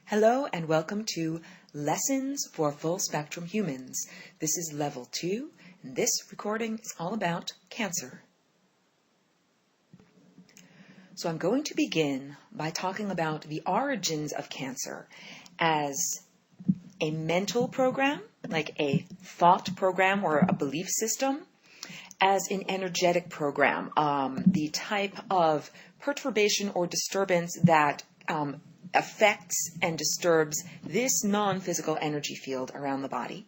Hello and welcome to Lessons for Full Spectrum Humans. This is Level 2, and this recording is all about cancer. So I'm going to begin by talking about the origins of cancer as a mental program, like a thought program or a belief system, as an energetic program, the type of perturbation or disturbance that affects and disturbs this non-physical energy field around the body.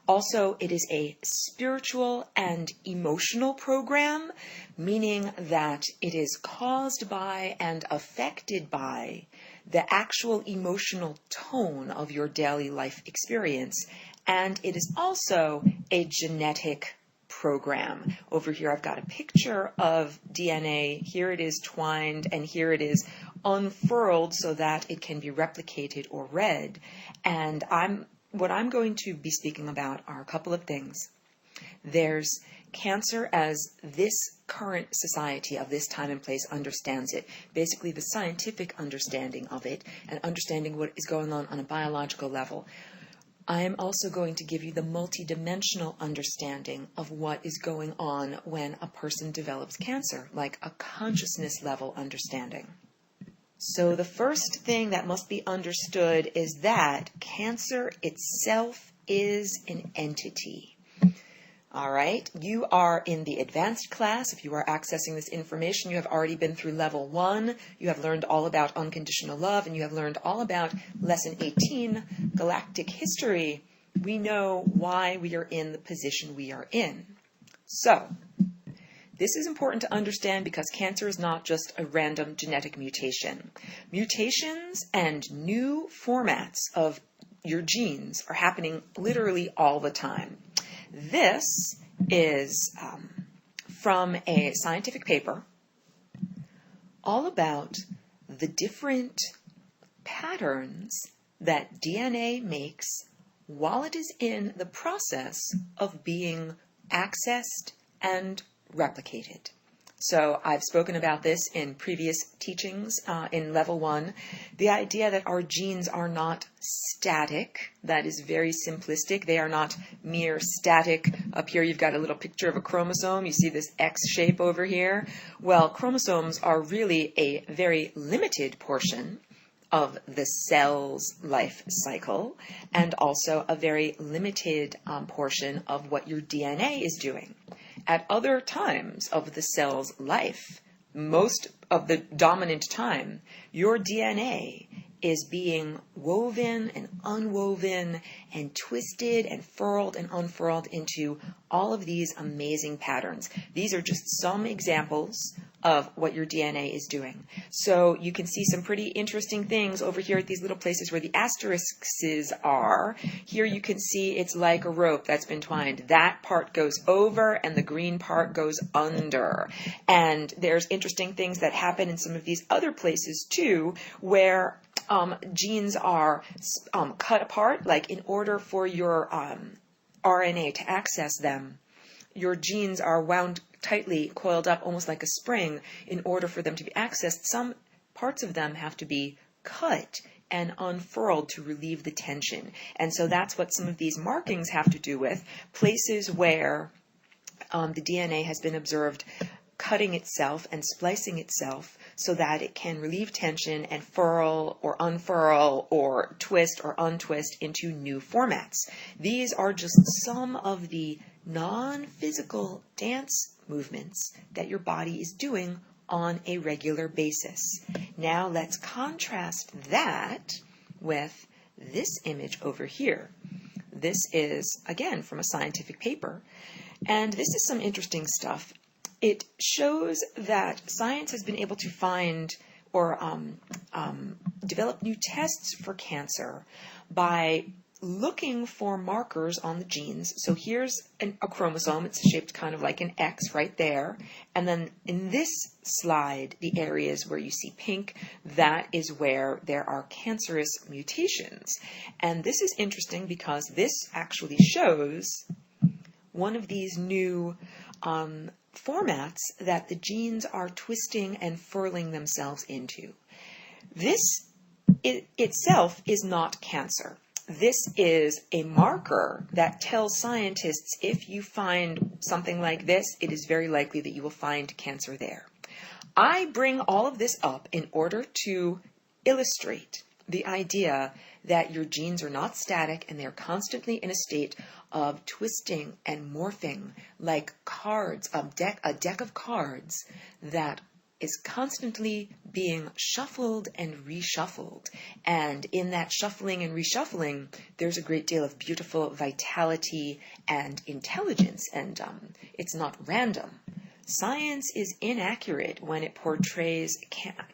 Also, it is a spiritual and emotional program, meaning that it is caused by and affected by the actual emotional tone of your daily life experience. And it is also a genetic program. Over here I've got a picture of DNA. Here it is twined and here it is unfurled so that it can be replicated or read. And what I'm going to be speaking about are a couple of things. There's cancer as this current society of this time and place understands it. Basically the scientific understanding of it and understanding what is going on a biological level. I am also going to give you the multidimensional understanding of what is going on when a person develops cancer, like a consciousness level understanding. So the first thing that must be understood is that cancer itself is an entity. All right, you are in the advanced class. If you are accessing this information, you have already been through level 1. You have learned all about unconditional love, and you have learned all about lesson 18, galactic history. We know why we are in the position we are in. So, this is important to understand because cancer is not just a random genetic mutation. Mutations and new formats of your genes are happening literally all the time. This is from a scientific paper all about the different patterns that DNA makes while it is in the process of being accessed and replicated. So I've spoken about this in previous teachings in level 1. The idea that our genes are not static, that is very simplistic. They are not mere static. Up here you've got a little picture of a chromosome. You see this X shape over here. Well, chromosomes are really a very limited portion of the cell's life cycle and also a very limited portion of what your DNA is doing. At other times of the cell's life, most of the dominant time, your DNA is being woven and unwoven and twisted and furled and unfurled into all of these amazing patterns. These are just some examples of what your DNA is doing. So you can see some pretty interesting things over here at these little places where the asterisks are. Here you can see it's like a rope that's been twined. That part goes over and the green part goes under. And there's interesting things that happen in some of these other places too, where genes are cut apart, like in order for your RNA to access them, your genes are wound tightly coiled up almost like a spring in order for them to be accessed. Some parts of them have to be cut and unfurled to relieve the tension. And so that's what some of these markings have to do with, places where the DNA has been observed cutting itself and splicing itself so that it can relieve tension and furl or unfurl or twist or untwist into new formats. These are just some of the non-physical dance movements that your body is doing on a regular basis. Now let's contrast that with this image over here. This is, again, from a scientific paper, and this is some interesting stuff. It shows that science has been able to find or develop new tests for cancer by looking for markers on the genes. So here's a chromosome. It's shaped kind of like an X right there. And then in this slide, the areas where you see pink, that is where there are cancerous mutations. And this is interesting because this actually shows one of these new formats that the genes are twisting and furling themselves into. This it itself is not cancer. This is a marker that tells scientists if you find something like this, it is very likely that you will find cancer there. I bring all of this up in order to illustrate the idea that your genes are not static and they're constantly in a state of twisting and morphing like cards, a deck of cards that is constantly being shuffled and reshuffled. And in that shuffling and reshuffling, there's a great deal of beautiful vitality and intelligence, and it's not random. Science is inaccurate when it portrays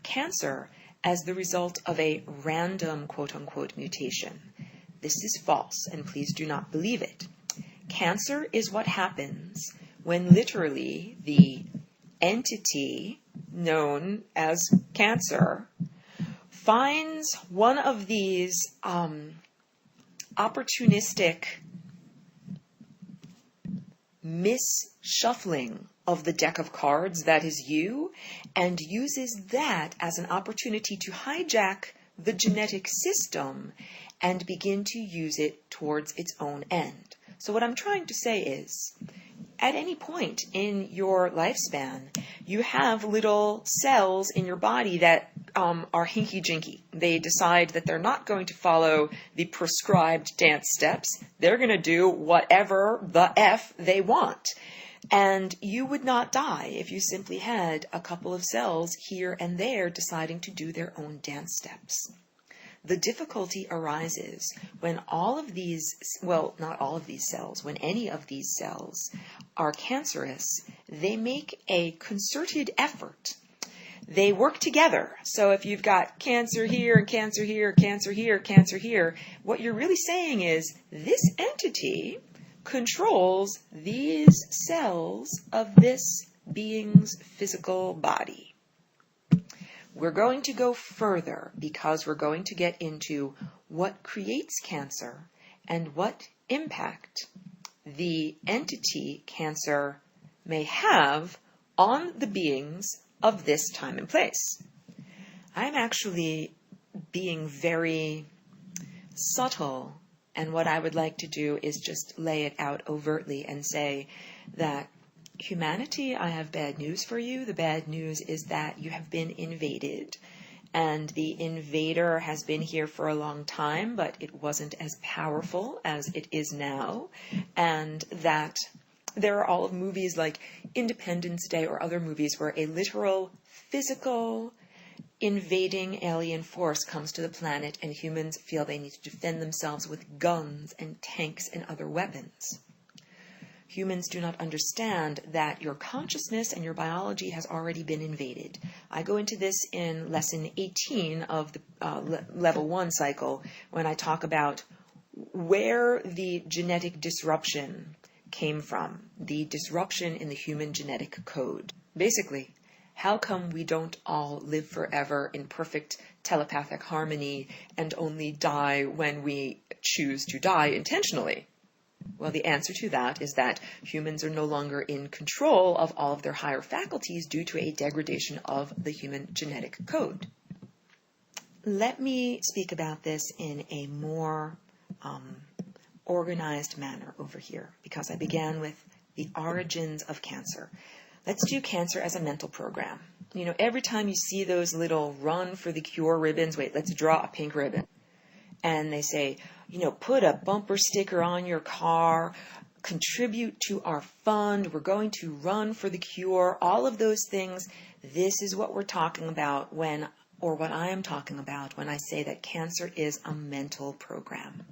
cancer as the result of a random quote-unquote mutation. This is false, and please do not believe it. Cancer is what happens when literally the entity known as cancer finds one of these opportunistic misshuffling of the deck of cards that is you, and uses that as an opportunity to hijack the genetic system and begin to use it towards its own end. So what I'm trying to say is, at any point in your lifespan, you have little cells in your body that are hinky-jinky. They decide that they're not going to follow the prescribed dance steps. They're going to do whatever the F they want. And you would not die if you simply had a couple of cells here and there deciding to do their own dance steps. The difficulty arises when all of these, well, not all of these cells, when any of these cells are cancerous, they make a concerted effort. They work together. So if you've got cancer here and cancer here, cancer here, cancer here, what you're really saying is this entity controls these cells of this being's physical body. We're going to go further because we're going to get into what creates cancer and what impact the entity cancer may have on the beings of this time and place. I'm actually being very subtle, and what I would like to do is just lay it out overtly and say that humanity, I have bad news for you. The bad news is that you have been invaded, and the invader has been here for a long time, but it wasn't as powerful as it is now, and that there are all of movies like Independence Day or other movies where a literal physical invading alien force comes to the planet and humans feel they need to defend themselves with guns and tanks and other weapons. Humans do not understand that your consciousness and your biology has already been invaded. I go into this in lesson 18 of the level 1 cycle when I talk about where the genetic disruption came from, the disruption in the human genetic code. Basically, how come we don't all live forever in perfect telepathic harmony and only die when we choose to die intentionally? Well, the answer to that is that humans are no longer in control of all of their higher faculties due to a degradation of the human genetic code. Let me speak about this in a more organized manner over here, because I began with the origins of cancer. Let's do cancer as a mental program. You know, every time you see those little run for the cure ribbons, wait, let's draw a pink ribbon. And they say, you know, put a bumper sticker on your car, contribute to our fund, we're going to run for the cure, all of those things. This is what we're talking about what I am talking about when I say that cancer is a mental program.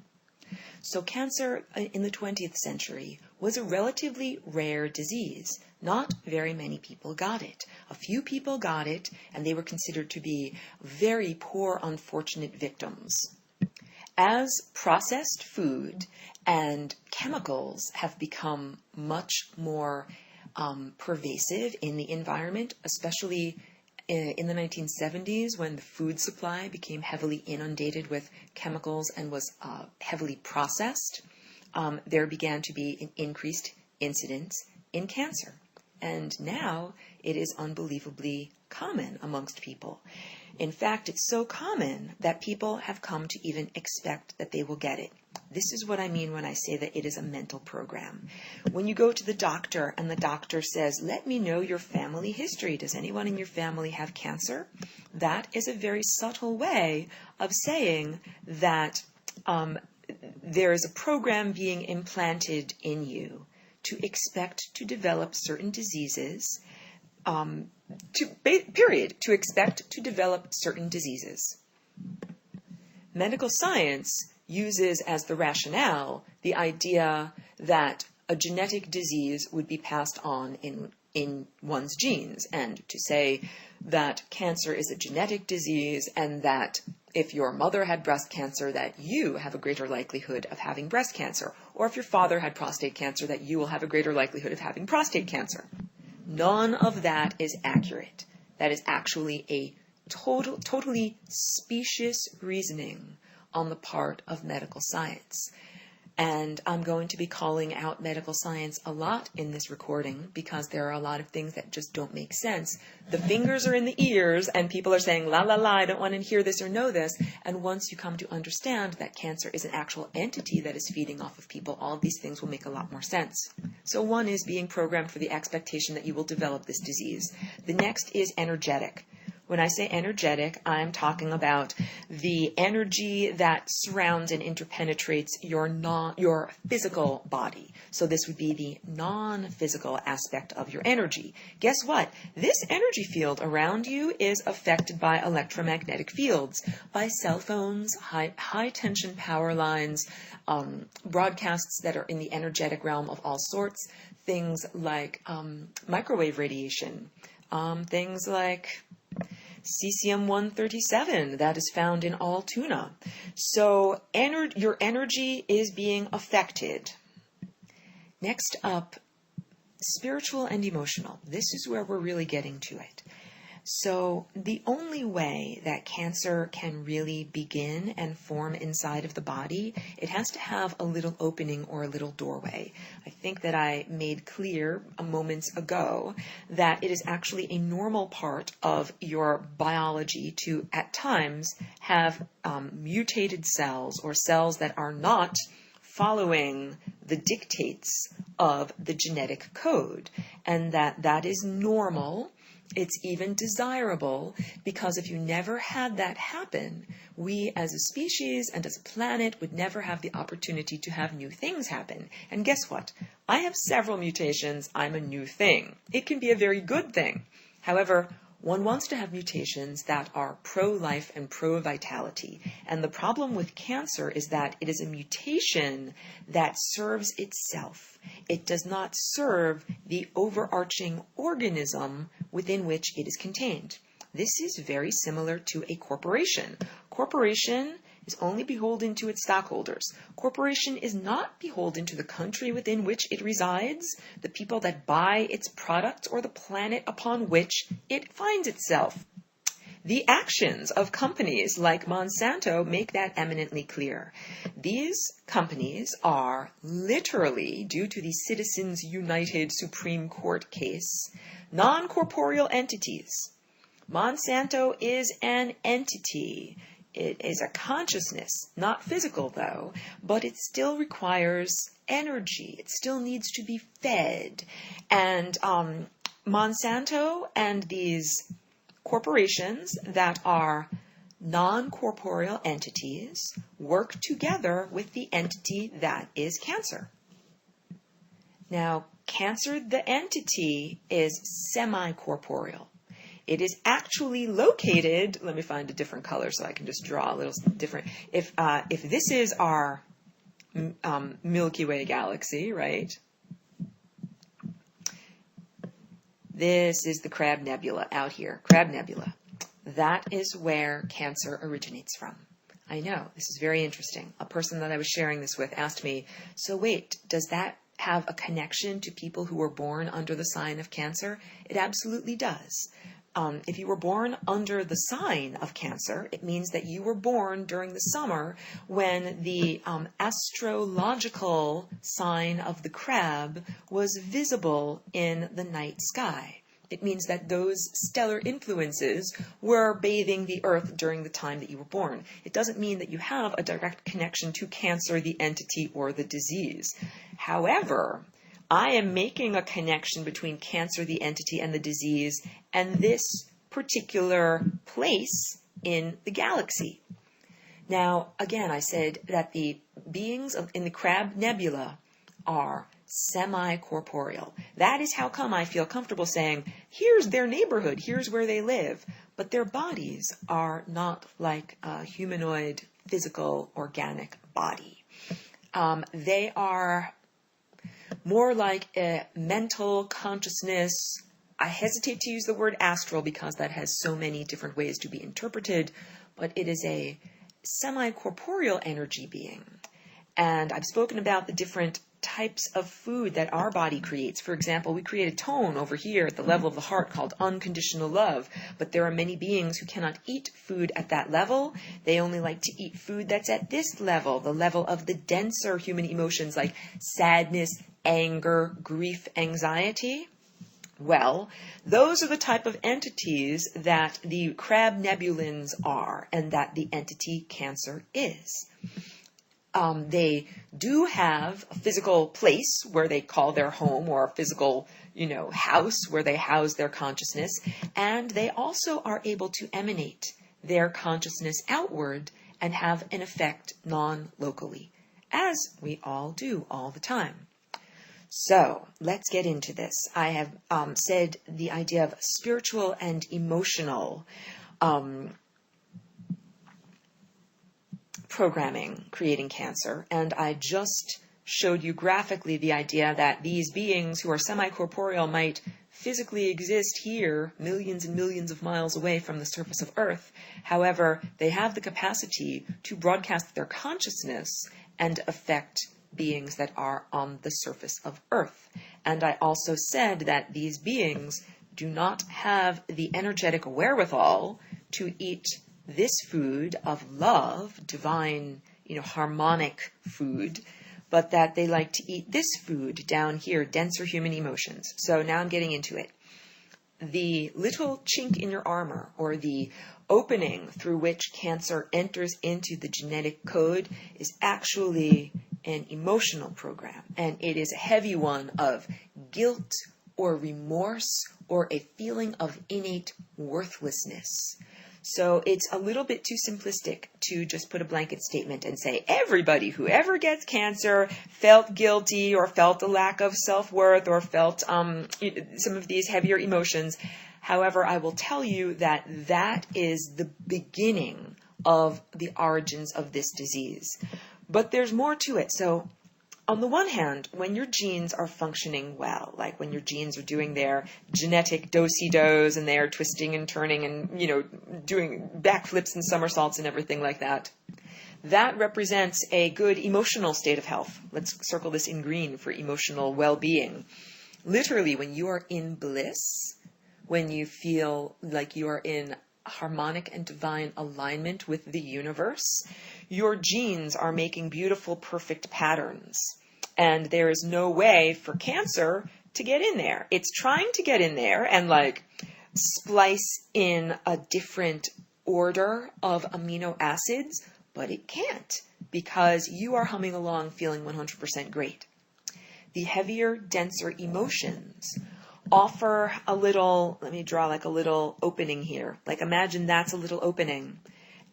So cancer in the 20th century was a relatively rare disease. Not very many people got it. A few people got it, and they were considered to be very poor, unfortunate victims. As processed food and chemicals have become much more pervasive in the environment, especially in the 1970s when the food supply became heavily inundated with chemicals and was heavily processed, there began to be an increased incidence in cancer. And now it is unbelievably common amongst people. In fact, it's so common that people have come to even expect that they will get it. This is what I mean when I say that it is a mental program. When you go to the doctor and the doctor says, let me know your family history. Does anyone in your family have cancer? That is a very subtle way of saying that there is a program being implanted in you to expect to develop certain diseases, to expect to develop certain diseases. Medical science uses as the rationale the idea that a genetic disease would be passed on in one's genes, and to say that cancer is a genetic disease and that if your mother had breast cancer, that you have a greater likelihood of having breast cancer, or if your father had prostate cancer, that you will have a greater likelihood of having prostate cancer. None of that is accurate. That is actually a totally specious reasoning on the part of medical science. And I'm going to be calling out medical science a lot in this recording because there are a lot of things that just don't make sense. The fingers are in the ears and people are saying, la, la, la, I don't want to hear this or know this. And once you come to understand that cancer is an actual entity that is feeding off of people, all of these things will make a lot more sense. So one is being programmed for the expectation that you will develop this disease. The next is energetic. When I say energetic, I'm talking about the energy that surrounds and interpenetrates your physical body. So this would be the non-physical aspect of your energy. Guess what? This energy field around you is affected by electromagnetic fields, by cell phones, high tension power lines, broadcasts that are in the energetic realm of all sorts, things like microwave radiation, things like cesium-137 that is found in all tuna. So your energy is being affected. Next up, spiritual and emotional. This is where we're really getting to it. So the only way that cancer can really begin and form inside of the body, it has to have a little opening or a little doorway. I think that I made clear moments ago that it is actually a normal part of your biology to, at times, have mutated cells or cells that are not following the dictates of the genetic code, and that is normal. It's even desirable because if you never had that happen, we as a species and as a planet would never have the opportunity to have new things happen. And guess what? I have several mutations. I'm a new thing. It can be a very good thing. However, one wants to have mutations that are pro-life and pro-vitality. And the problem with cancer is that it is a mutation that serves itself. It does not serve the overarching organism within which it is contained. This is very similar to a corporation. Corporation is only beholden to its stockholders. Corporation is not beholden to the country within which it resides, the people that buy its products, or the planet upon which it finds itself. The actions of companies like Monsanto make that eminently clear. These companies are literally, due to the Citizens United Supreme Court case, non-corporeal entities. Monsanto is an entity. It is a consciousness, not physical though, but it still requires energy. It still needs to be fed. And Monsanto and these corporations that are non-corporeal entities work together with the entity that is cancer. Now, cancer, the entity, is semi-corporeal. It is actually located, let me find a different color so I can just draw a little different. If this is our Milky Way galaxy, right? This is the Crab Nebula out here, Crab Nebula. That is where cancer originates from. I know, this is very interesting. A person that I was sharing this with asked me, so wait, does that have a connection to people who were born under the sign of Cancer? It absolutely does. If you were born under the sign of Cancer, it means that you were born during the summer when the astrological sign of the crab was visible in the night sky. It means that those stellar influences were bathing the Earth during the time that you were born. It doesn't mean that you have a direct connection to Cancer, the entity, or the disease. However, I am making a connection between Cancer, the entity, and the disease, and this particular place in the galaxy. Now, again, I said that the beings in the Crab Nebula are semi-corporeal. That is how come I feel comfortable saying, here's their neighborhood, here's where they live. But their bodies are not like a humanoid, physical, organic body. They are more like a mental consciousness. I hesitate to use the word astral because that has so many different ways to be interpreted, but it is a semi-corporeal energy being. And I've spoken about the different types of food that our body creates. For example, we create a tone over here at the level of the heart called unconditional love, but there are many beings who cannot eat food at that level. They only like to eat food that's at this level, the level of the denser human emotions like sadness, anger, grief, anxiety. Well, those are the type of entities that the Crab Nebulans are, and that the entity Cancer is. They do have a physical place where they call their home, or a physical, house where they house their consciousness, and they also are able to emanate their consciousness outward and have an effect non-locally, as we all do all the time. So let's get into this. I have said the idea of spiritual and emotional programming creating Cancer, and I just showed you graphically the idea that these beings who are semi-corporeal might physically exist here millions and millions of miles away from the surface of Earth. However, they have the capacity to broadcast their consciousness and affect beings that are on the surface of Earth. And I also said that these beings do not have the energetic wherewithal to eat this food of love, divine, harmonic food, but that they like to eat this food down here, denser human emotions. So now I'm getting into it. The little chink in your armor, or the opening through which Cancer enters into the genetic code, is actually an emotional program, and it is a heavy one of guilt or remorse or a feeling of innate worthlessness. So it's a little bit too simplistic to just put a blanket statement and say everybody who ever gets Cancer felt guilty or felt a lack of self-worth or felt some of these heavier emotions. However, I will tell you that that is the beginning of the origins of this disease. But there's more to it. So on the one hand, when your genes are functioning well, like when your genes are doing their genetic do-si-dos and they are twisting and turning and, doing backflips and somersaults and everything like that, that represents a good emotional state of health. Let's circle this in green for emotional well-being. Literally, when you are in bliss, when you feel like you are in harmonic and divine alignment with the universe, your genes are making beautiful, perfect patterns. And there is no way for Cancer to get in there. It's trying to get in there and splice in a different order of amino acids, but it can't because you are humming along feeling 100% great. The heavier, denser emotions offer a little, let me draw a little opening here. Imagine that's a little opening.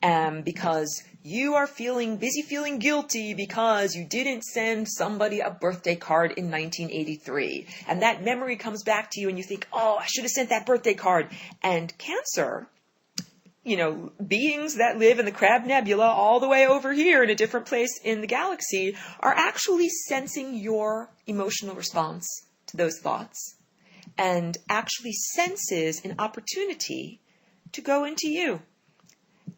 Because you are busy feeling guilty because you didn't send somebody a birthday card in 1983. And that memory comes back to you and you think, oh, I should have sent that birthday card. And Cancer, beings that live in the Crab Nebula all the way over here in a different place in the galaxy are actually sensing your emotional response to those thoughts and actually senses an opportunity to go into you.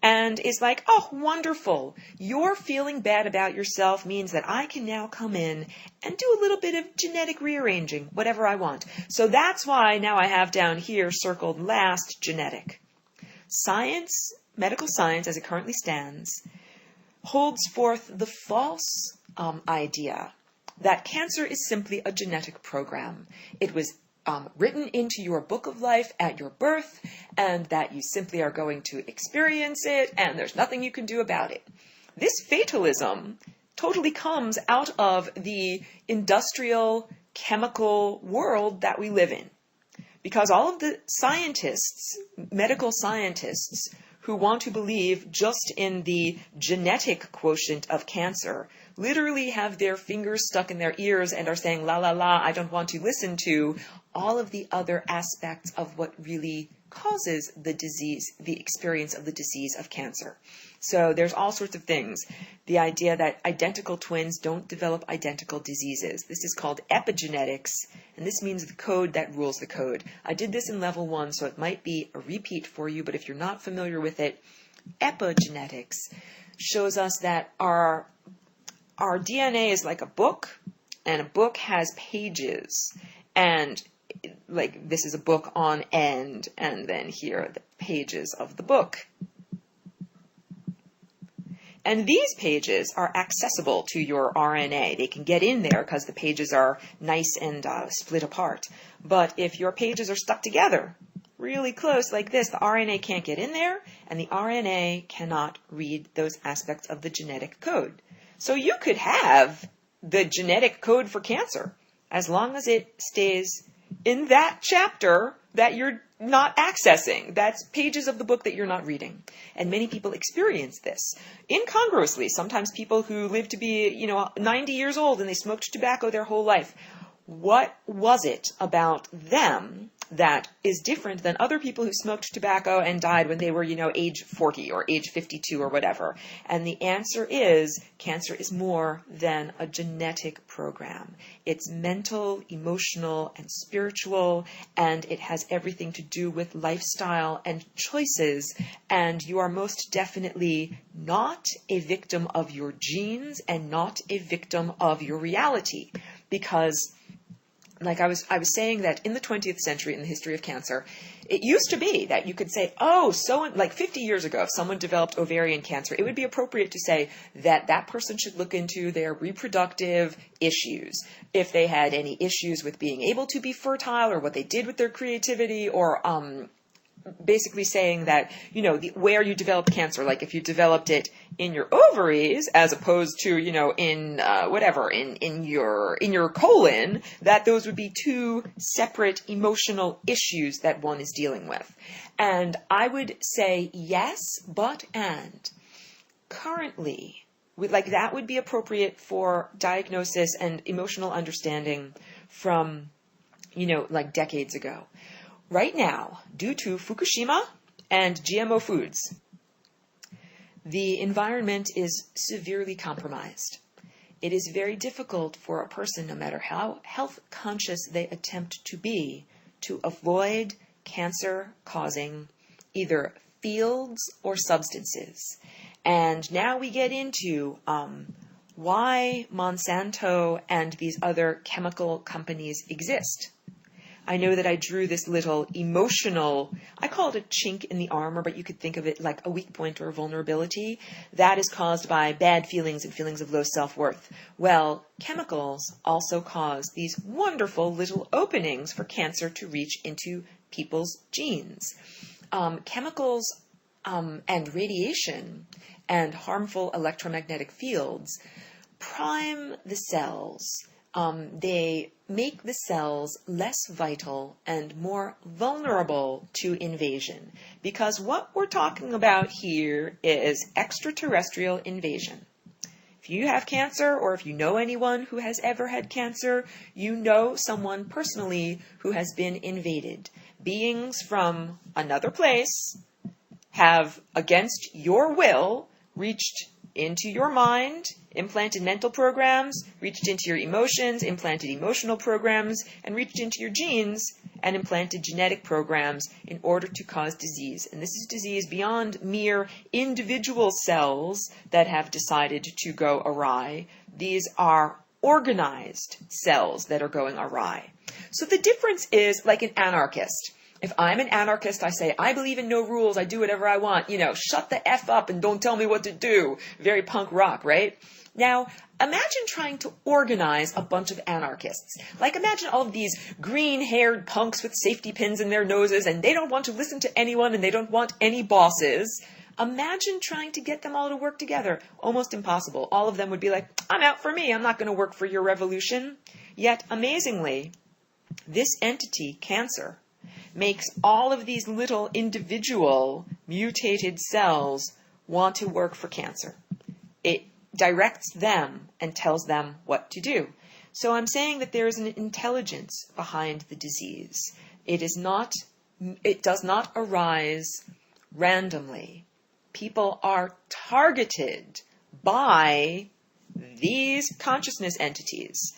And is like, oh, wonderful. You're feeling bad about yourself means that I can now come in and do a little bit of genetic rearranging, whatever I want. So that's why now I have down here circled last, genetic. Science, medical science as it currently stands, holds forth the false idea that Cancer is simply a genetic program. It was written into your book of life at your birth, and that you simply are going to experience it, and there's nothing you can do about it. This fatalism totally comes out of the industrial, chemical world that we live in. Because all of the scientists, medical scientists, who want to believe just in the genetic quotient of cancer, literally have their fingers stuck in their ears and are saying, la la la, I don't want to listen to all of the other aspects of what really causes the disease, the experience of the disease of cancer. So there's all sorts of things. The idea that identical twins don't develop identical diseases. This is called epigenetics, and this means the code that rules the code. I did this in level 1, so it might be a repeat for you, but if you're not familiar with it, epigenetics shows us that our DNA is like a book, and a book has pages, and like this is a book on end, and then here are the pages of the book. And these pages are accessible to your RNA. They can get in there because the pages are nice and split apart. But if your pages are stuck together really close like this, the RNA can't get in there, and the RNA cannot read those aspects of the genetic code. So you could have the genetic code for cancer as long as it stays in that chapter that you're not accessing. That's pages of the book that you're not reading. And many people experience this incongruously. Sometimes people who live to be, 90 years old and they smoked tobacco their whole life. What was it about them that is different than other people who smoked tobacco and died when they were, age 40 or age 52 or whatever? And the answer is cancer is more than a genetic program. It's mental, emotional, and spiritual, and it has everything to do with lifestyle and choices. And you are most definitely not a victim of your genes and not a victim of your reality, because like I was saying that in the 20th century, in the history of cancer, it used to be that you could say, like 50 years ago, if someone developed ovarian cancer, it would be appropriate to say that that person should look into their reproductive issues. If they had any issues with being able to be fertile, or what they did with their creativity, or basically saying that, where you developed cancer, like if you developed it in your ovaries as opposed to, in your colon, that those would be two separate emotional issues that one is dealing with. And I would say yes, but and. Currently, that would be appropriate for diagnosis and emotional understanding from, decades ago. Right now, due to Fukushima and GMO foods, the environment is severely compromised. It is very difficult for a person, no matter how health conscious they attempt to be, to avoid cancer-causing either fields or substances. And now we get into why Monsanto and these other chemical companies exist. I know that I drew this little emotional, I call it a chink in the armor, but you could think of it like a weak point or a vulnerability that is caused by bad feelings and feelings of low self-worth. Well, chemicals also cause these wonderful little openings for cancer to reach into people's genes. Chemicals and radiation and harmful electromagnetic fields prime the cells. They make the cells less vital and more vulnerable to invasion, because what we're talking about here is extraterrestrial invasion. If you have cancer, or if you know anyone who has ever had cancer, you know someone personally who has been invaded. Beings from another place have, against your will, reached into your mind, implanted mental programs, reached into your emotions, implanted emotional programs, and reached into your genes and implanted genetic programs in order to cause disease. And this is disease beyond mere individual cells that have decided to go awry. These are organized cells that are going awry. So the difference is like an anarchist. If I'm an anarchist, I say, I believe in no rules, I do whatever I want, shut the F up and don't tell me what to do. Very punk rock, right? Now, imagine trying to organize a bunch of anarchists. Like, imagine all of these green-haired punks with safety pins in their noses, and they don't want to listen to anyone, and they don't want any bosses. Imagine trying to get them all to work together. Almost impossible. All of them would be like, I'm out for me, I'm not going to work for your revolution. Yet, amazingly, this entity, cancer, makes all of these little individual mutated cells want to work for cancer. It directs them and tells them what to do. So I'm saying that there is an intelligence behind the disease. It does not arise randomly. People are targeted by these consciousness entities.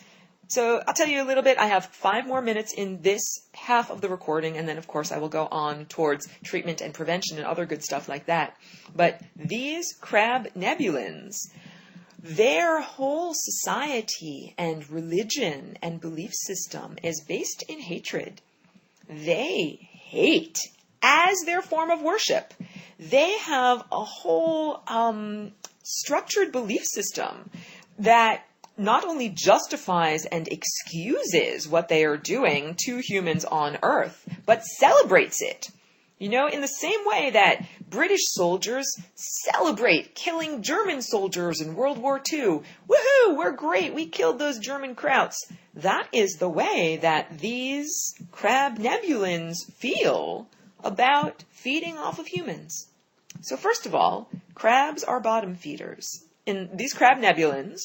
So I'll tell you a little bit. I have 5 more minutes in this half of the recording, and then, of course, I will go on towards treatment and prevention and other good stuff like that. But these crab nebulins, their whole society and religion and belief system is based in hatred. They hate as their form of worship. They have a whole structured belief system that not only justifies and excuses what they are doing to humans on Earth, but celebrates it. In the same way that British soldiers celebrate killing German soldiers in World War II. Woohoo, we're great, we killed those German krauts. That is the way that these crab nebulins feel about feeding off of humans. So first of all, crabs are bottom feeders. In these crab nebulins,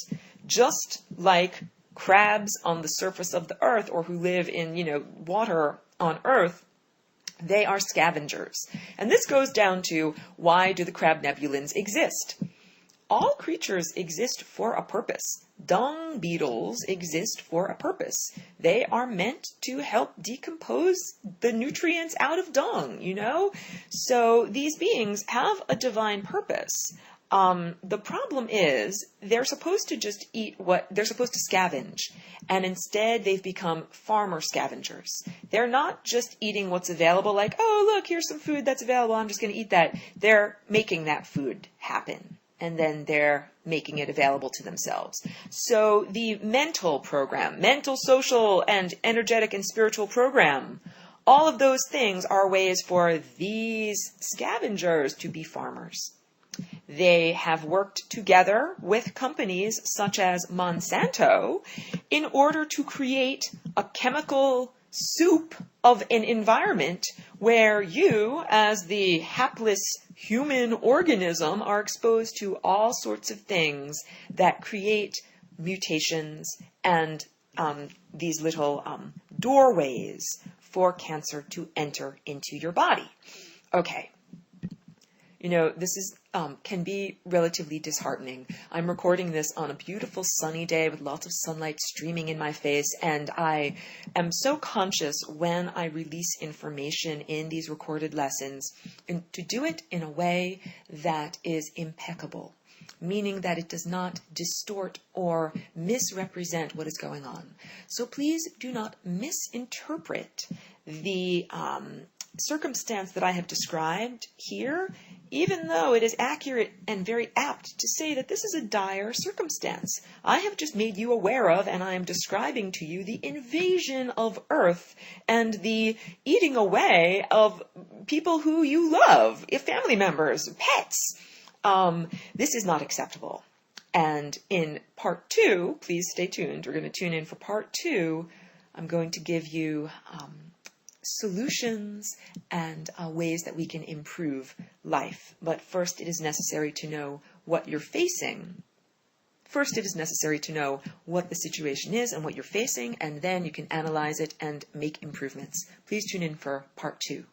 just like crabs on the surface of the earth or who live in, water on Earth, they are scavengers. And this goes down to, why do the crab nebulins exist? All creatures exist for a purpose. Dung beetles exist for a purpose. They are meant to help decompose the nutrients out of dung, So these beings have a divine purpose. The problem is they're supposed to just eat they're supposed to scavenge, and instead they've become farmer scavengers. They're not just eating what's available, like, oh, look, here's some food that's available, I'm just going to eat that. They're making that food happen, and then they're making it available to themselves. So the mental program, mental, social, and energetic and spiritual program, all of those things are ways for these scavengers to be farmers. They have worked together with companies such as Monsanto in order to create a chemical soup of an environment where you, as the hapless human organism, are exposed to all sorts of things that create mutations and these little doorways for cancer to enter into your body. Okay. This is can be relatively disheartening. I'm recording this on a beautiful sunny day with lots of sunlight streaming in my face, and I am so conscious when I release information in these recorded lessons and to do it in a way that is impeccable, meaning that it does not distort or misrepresent what is going on. So please do not misinterpret the circumstance that I have described here, even though it is accurate and very apt to say that this is a dire circumstance. I have just made you aware of, and I am describing to you, the invasion of Earth and the eating away of people who you love, your family members, pets. This is not acceptable. And in part 2, please stay tuned. We're going to tune in for part 2. I'm going to give you solutions and ways that we can improve life. But first, it is necessary to know what you're facing. First, it is necessary to know what the situation is and what you're facing, and then you can analyze it and make improvements. Please tune in for part 2.